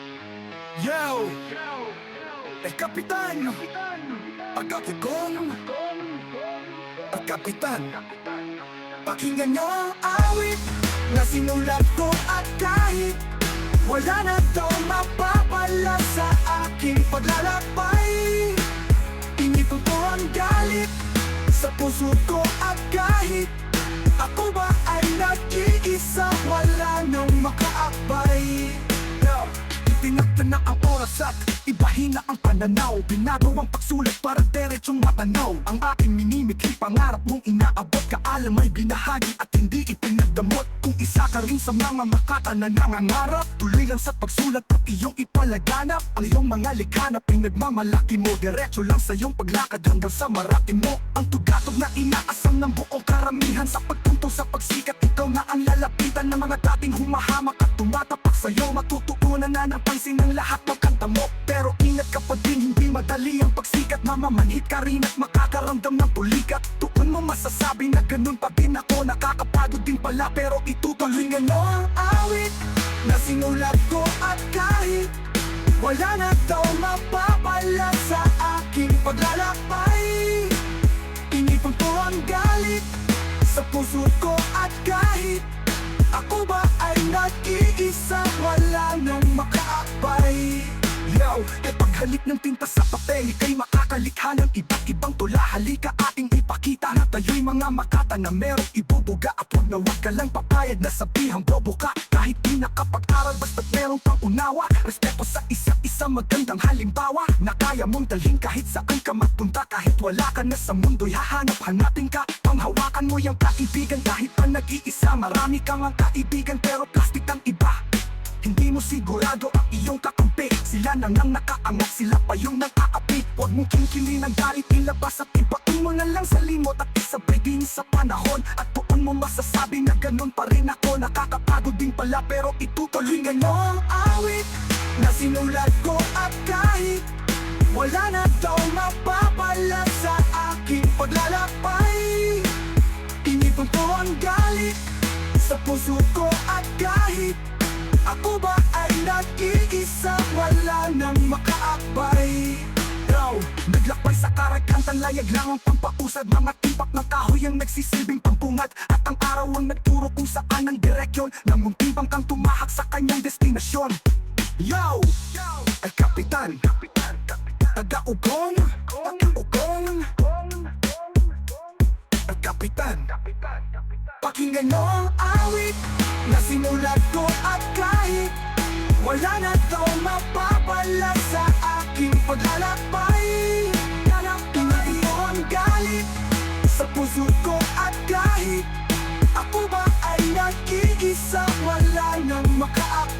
Yo! El Kapitan! Pagkapugong! Ang Kapitan! Pakinggan nyo ang awit na sinulat ko at kahit wala na daw mapapala sa aking paglalakbay. Inipon ko ang galit sa puso ko at kahit ako ba ay nag-iisa, wala nang makaakbay. Itinakda na ang oras at ibahin na ang pananaw. Binago ang pagsulat para diretsong matanaw. Ang aking minimikli, pangarap mong inaabot. Kaalam ay binahagi at hindi ipinagdamot. Kung isa ka rin sa mga makata na nangangarap, tuloy lang sa pagsulat at iyong ipalaganap. Ang iyong mga likhanap ay nagmamalaki mo. Diretso lang sa iyong paglakad hanggang sa marating mo. Ang tugatog na inaasam ng buong karamihan. Sa pagtuntong sa pagsikat, ikaw na ang lalapitan ng mga dating humahamak at tumatapak sa'yo. Matututunan na napansin ng lahat ng kanta mo. Pero ingat ka pa din, hindi madali ang pagsikat. Mamamanhit ka rin at makakaramdam ng pulikat. Tuon mo masasabi na ganun pa din ako. Nakakapagod din pala pero itutuloy nga no ang awit na sinulat ko at kahit wala na daw mapapala sa aking paglalakbay. Inipon ko ang galit sa puso ko at kahit ako ba ay nag-iisa, wala nang makaakbay. Yo, e paghalik ng tinta sa papel, ika'y makakalikha ng iba't ibang tula. Halika ating ipakita na tayo'y mga makata na merong ibubuga. At huwag na huwag ka lang papayad na sabihang bobo ka. Kahit di nakapag-aral basta't merong pang unawa. Respeto sa isa't isa, magandang halimbawa na kaya mong dalhin kahit saan ka magpunta. Kahit wala ka na sa mundo'y hahanap-hanapin ka. Panghawakan mo yung kaibigan kahit pa nag-iisa. Marami kang ang kaibigan pero plastic ang iba. Hindi mo sigurado ang iyong kakampi. Sila nang nakaangat, sila pa yung nag-aapi. Huwag mong kinkilin ang galit, ilabas at ibaon mo na lang sa limot. At isabay din sa panahon at doon mo masasabi na ganun pa rin ako. Nakakapagod din pala pero itutuloy nga no ang awit na sinulat ko at kahit wala na daw mapapala sa aking paglalakbay. Inipon ko ang galit sa puso ko at kahit ako ba ay nag-iisa, wala nang makaakbay. Yo, naglakbay sa karagantan, layag lang ang pampausad. Mga tipak ng kahoy ang nagsisilbing pampungad. At ang araw ang nagturo kung saan ang direksyon. Nanguntimbang kang tumahak sa kanyang destinasyon. Yo, El Kapitan, taga-ugong, taga-ugong, El Kapitan. Pakinggan mo ang awit na sinulat ko at kahit wala na daw mapapala sa aking paglalakbay. Pinili mo ang galit sa puso ko at kahit ako ba ay nag-iisa, wala nang makaakbay.